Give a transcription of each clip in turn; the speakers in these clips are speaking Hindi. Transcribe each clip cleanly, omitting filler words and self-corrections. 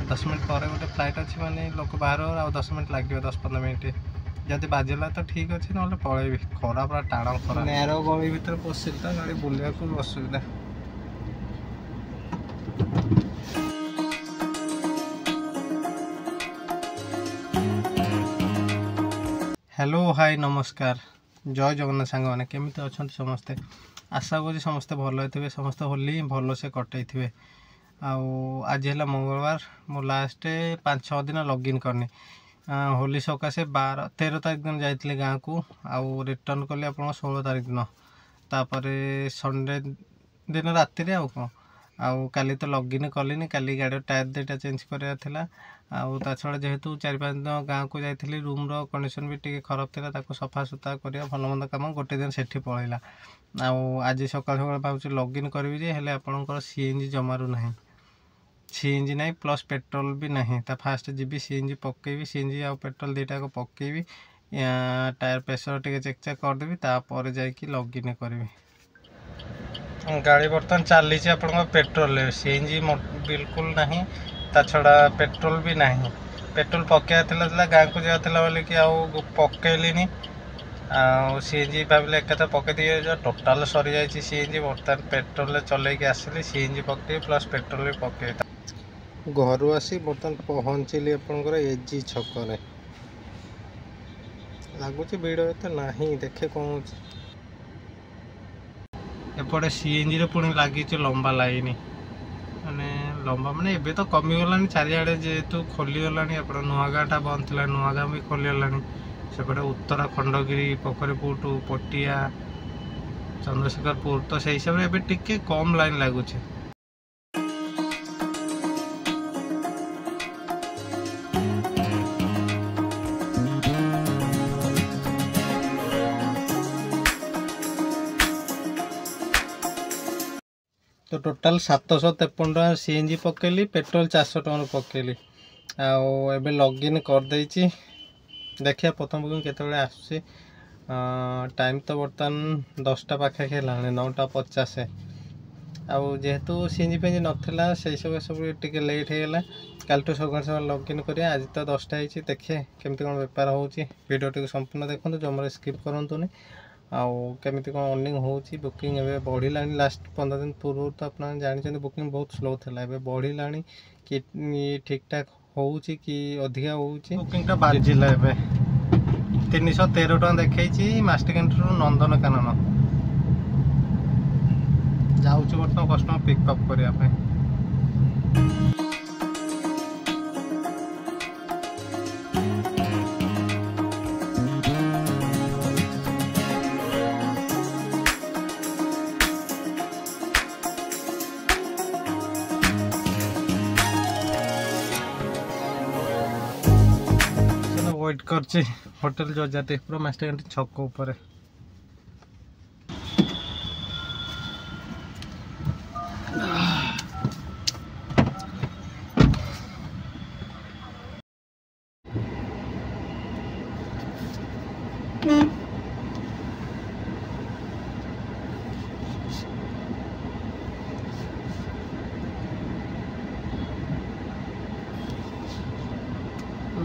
10 मिनट पर गोटे फ्लाइट अच्छी माने लोक बाहर आ 10 मिनट लगे 10-15 मिनट जदि बाजिला तो ठीक अच्छे ना पलैबी खरा पूरा टाण खरा नैर गली भितर पशिल तो गाड़ी बुलिया असुविधा। हेलो हाय नमस्कार जय जगन्नाथ सांग मैंने केमिति अच्छा समस्ते आशा करी समस्ते भल थे समस्ते होली भल से कटे थे। आज है मंगलवार मो लास्ट 5-6 दिन लॉगिन करनी होली सकाशे 13 तारीख दिन जाइए गाँव को आउ रिटर्न कली आप 16 तारीख दिन तापर संडे दिन राति आउ कौन आउ काली तो लॉगिन कलिनी काली गाड़ी टायर दुटा चेंज कराला आउ ता छड़ा जेहेतु 4-5 दिन गाँव को जाइए रूम रो कंडीशन भी टी खराब था ताको सफा सुता करिया भल मंद काम गोटे दिन सेठी पलैला आउ आज सकाल सकाल भावुँ लॉगिन करी जे हेले आपणकर सीएनजी जमारू ना सीएनजी ना प्लस पेट्रोल भी ना ता फास्ट जी सीएनजी पकेबी सीएनजी आ पेट्रोल दुटा को पकेबी टायर प्रेशर टे चेक चेक करदेवी तापर जाकि लॉगिन करी गाड़ी बर्तमान चली आप पेट्रोल सीएनजी बिल्कुल नहीं ता छड़ा पेट्रोल भी नहीं पेट्रोल पकड़ा गाँव को जाता बोले कि आउ पकेलिनी सीएनजी भाविले एक पकई दिए टोटाल सरी जाइए सीएनजी बर्तमान पेट्रोल चलैक आसिली सीएनजी पकई प्लस पेट्रोल भी पकई घर आसी बर्तमान पहुँचली आपंकर एजी छक लगुच भिड़ तो ना देखे कौन एपटे सीएनजी पुणी लगी लंबा लाइन माने लंबा माने एबे तो कमीगला चारिआडे जेहेतु खोलीगला नुआ गाँटा बंद था नुआ गाँ भी खोलीगला सेपटे उत्तरा खंडगिरी पोखरीपुर टू पटिया चंद्रशेखरपुर तो से हिसाब से टिके कम लाइन लगुच तो टोटाल 753 टका सीएनजी पकेली पेट्रोल 400 टका पकेली आबे लॉगिन कर देछि देखिए प्रथम बुकिंग केतबेले आसुची टाइम तो बर्तमान 10टा पाखे खेला 9:50 जेहेतु सीएनजी पेंजी नथिला से सब टिके लेट होगा कल टू सकाल लॉगिन करिया आज तो 10टा होती देखिए केमती कौन बेपार होची वीडियो टी संपूर्ण देखो जमारे स्किप करंतुनी केमिति कौन अर्निंग होची बुकिंग एवं बढ़ला लास्ट 15 दिन पूर्व तो आप जानते बुकिंग बहुत स्लो था एवं बढ़ला कि ठीक ठाक होची कि अधिका होची बुकिंग बाजिला 313 टका देखी मास्टिकेंटर नंदनकानन जाऊँ बर्तमान कस्टमर पिकअप करने वेट कर होटल जो जाते पूरा मास्टर छक ऊपर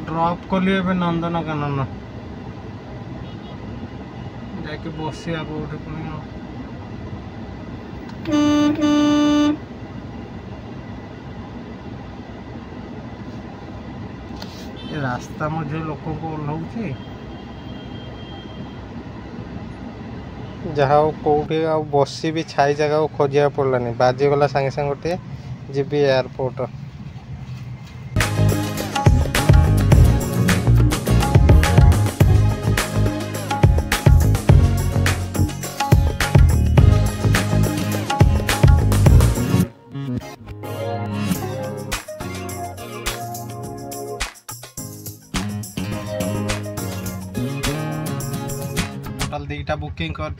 ड्रॉप कली नंदनकानन जाके बसिया कोठे पुणी रास्ता मध्य लोक को ओह्लौची जहाँ कौटे बसी भी छाई जगह खोजा पड़लानी बाजीगला सांगे सांगे गोटे जीबी एयरपोर्ट टोटाल 2टा बुकिंग कर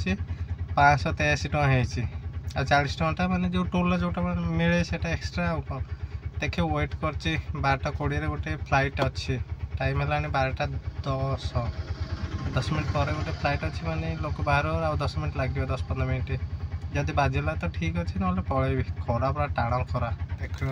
583 टका है 40 टका माने जो टोल जोटा मिले से एक्सट्रा देखिए वेट कर 12:20 गोटे फ्लाइट अच्छी टाइम है 12:10 मिनट पर गोटे फ्लाइट अच्छी माने लोक बाहर आ 10 मिनट लगे 10-15 मिनट जदि बाजिला तो ठीक अच्छे ना पलैबी खरा पूरा टाण खरा देखते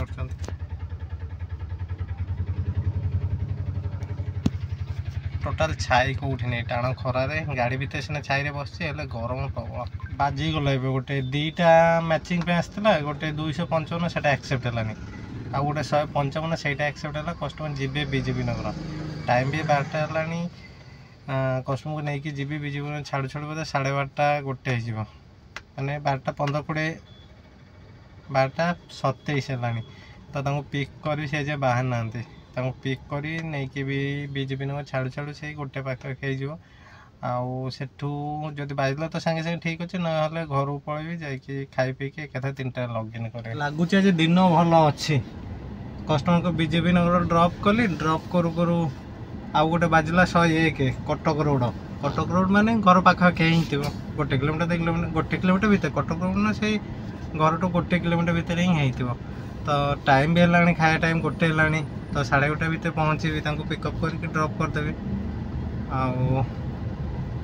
टोटाल छाई कौटी नहीं टाण खरारे गाड़ी भितर सीना छाई बस गरम प्रबल बाजीगला गोटे दुईटा मैचिंग पे आसला गोटे 255 से एक्सेप्ट है आ गोटे 155 से एक्सेप्ट है कस्टमर जी बीजेपी नगर टाइम भी 12टा है कस्टमर को लेकिन जी बीजेपी नगर छाड़ू छाड़ू बोधे 12:30 गोटे हो मैंने 12:15 12टा 27 है तो पिक कर से बाहर ना पिक कर नहीं भी बीजेपी नगर छाड़ू छाड़ू से गोटे पाखे आठू जब बाजला तो सागे सागे ठीक अच्छे ना घर को पलैबी जा खाई पीके एक 3टा लॉगिन कर लगुच आज दिन भल अच्छी कस्टमर को बीजेपी नगर ड्रॉप कली ड्रॉप करू करू आउ गोटे बाजला 101 कटक रोड माने घर पाखे ही थी 1 किलोमीटर 1 किलोमीटर भितर कटक रोड ना से घर टू 1 किलोमीटर भितर ही हो तो टाइम भी है खाया टाइम 1 है तो 1:30 भितर पहुँची पिकअप करके ड्रॉप करदेवी आउ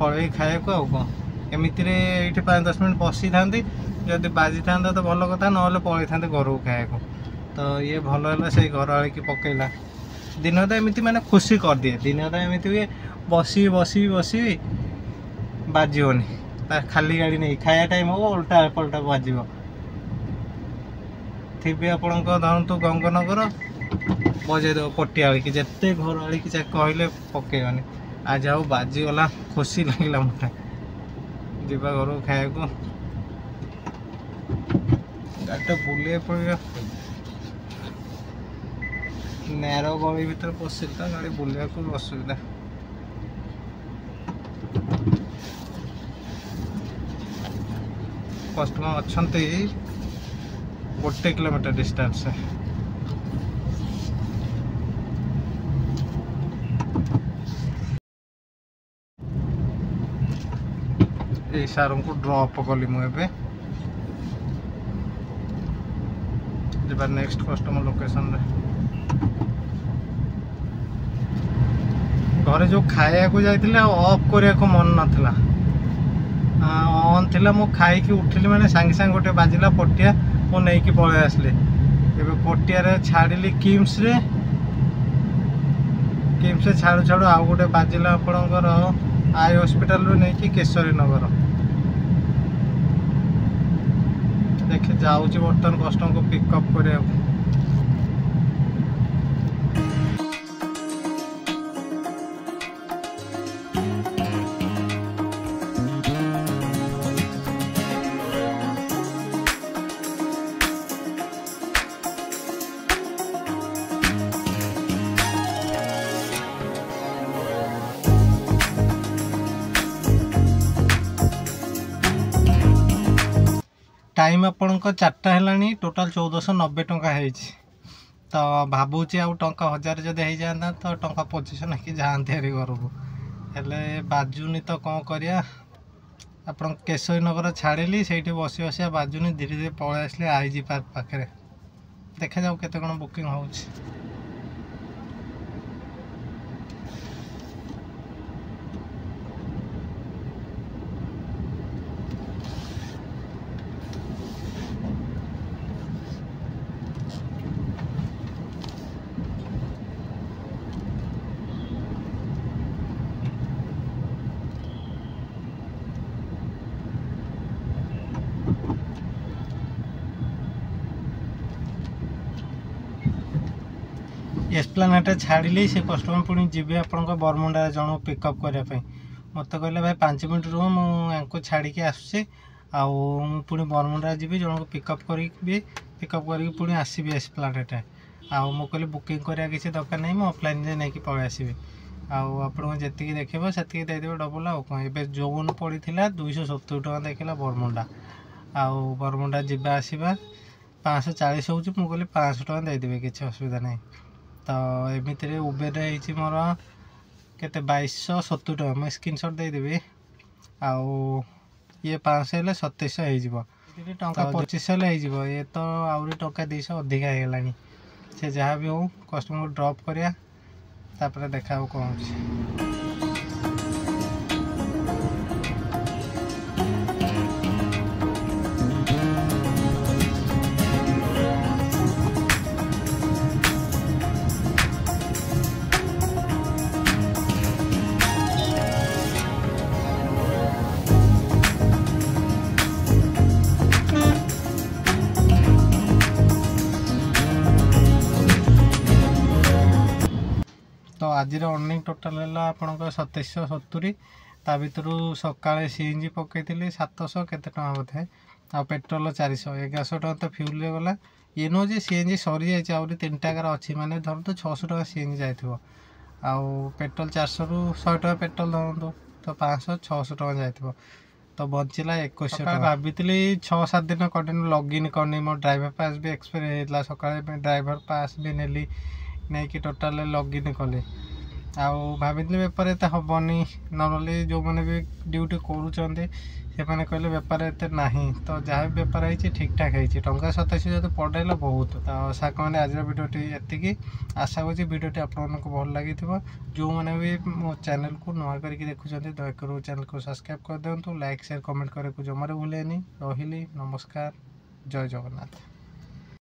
पलि खाया को कौन एमती 5-10 मिनट बसी था जब बाजी था तो भल कथा ना पलि था घर को खाया तो ये भल है से घर आड़िकी पकईला दिन तो एमती मैंने खुशी कर दिए दिन तो एमती हुए बसी बसी बसी बाजनी खाली गाड़ी नहीं खाया टाइम हो उल्टा पलटा बाज थी आपण धरतु गंगनगर बजेदेव पटिया आड़िकी जिते घर आड़िकी कहले पकईबनी आज आउ बाजीगला खुशी लगे मत जीवा घर को खाया को गाड़ी बुले पड़ा नैरो गली भर पशिला गाड़ी बुले को असुविधा कस्टमर अच्छा 1 किलोमीटर डिस्टेंस से सार को ड्रॉप कली मुझे जब नेक्स्ट कस्टमर लोकेशन घरे जो खाया को जाइए ऑफ करने को मन नाला ऑन थी मु खाई उठिली मैंने सांगे सांगे गोटे बाजिला पटिया मु नहीं पलि आसली पटिया छाड़ी किम्स छाड़ू छाड़ू आउ गोटे बाजिला आपणकर आई हॉस्पिटल नहीं केशरी नगर देखे जाऊँगी बर्तमान कस्टमर को पिकअप करने टाइम आपण 4टा है टोटाल 1490 टंका है तो भावुची आउ टंका 1000 जब हो जाता तो टंका 2500 नहीं जाते घर को हेले बाजुनी तो कौन करिया आपण केशरी नगर छाड़ी से बसी बसिया बाजुनी धीरे धीरे पलि आसले आईजी पार्क पाखे देखा जाऊ केते कौन बुकिंग हो एस्प्लानेट छाड़ी से कस्टमर पुणी जी आप बरमुंडा जन पिकअप करने मत कहले भाई 5 मिनट रुह मुझे छाड़ी आसूँ पुणी बरमुंडा जी जन को पिकअप करके पुणी आसबि एस्प्लानेट आउ कहली बुकिंग करा किसी दरकार नहीं मुझे ऑफलाइन नहीं पलि आसबि आपको जी देखो से देदेवे डबल आउ कौन ए जोन पड़ी 270 टका देखला बरमुंडा आउ बरमुंडा जावा आसवा 540 हो कहली 500 टका देदेवे किसी असुविधा नहीं तो एमती उबेर मोर के 2270 टका मुझे स्क्रीनशॉट देदेवी आउ ये 500 है 2700 हो टंका 2500 ये तो आहरी टंका 200 अधिका होगा से जहाँ भी हो कस्टमर को ड्रॉप करा देखा कौन आज अर्निंग टोटाल है आपंकर 2770 ता भर सकाଳେ सीएनजी पकई 700 केते टଙ୍କା बोधे आ पेट्रोल 400 1100 टଙ୍କା तो फ्यूल गला ये नुह जे सीएनजी सरी जाए आहरी 3 टाकार अच्छी माने धर तो 600 टଙ୍କା सीएनजी जाइथिबो आउ पेट्रोल 400 रु 100 टଙ୍କା पेट्रोल धरतु तो 500 600 टଙ୍କା जाइथिबो तो बचिला 2100 टଙ୍କା भाभी 6-7 दिन कंटिन्यू लॉगिन करनी मो ड्राइवर पास भी एक्सपायर होता सकाळे ड्राइवर पास भी नेली नहीं कि टोटाल लॉगिन कले आउ भाभी बेपार एत हेनी नॉर्मली जो मैंने भी ड्यूटी करूँ से मैंने कहले बेपार एत ना तो जहाँ भी बेपार है ठीक ठाक है टंका 27 जो पड़ेगा बहुत तो साक मैंने आज भिडियोटी एति आशा करी भिडियोटी आपको भल लगी जो मैंने भी मो चैनल को नुआ करके देखुं दयाकर चैनल को सब्सक्राइब कर दिंतु लाइक शेयर कमेंट करने को जमार भूलेनी रही नमस्कार जय जगन्नाथ।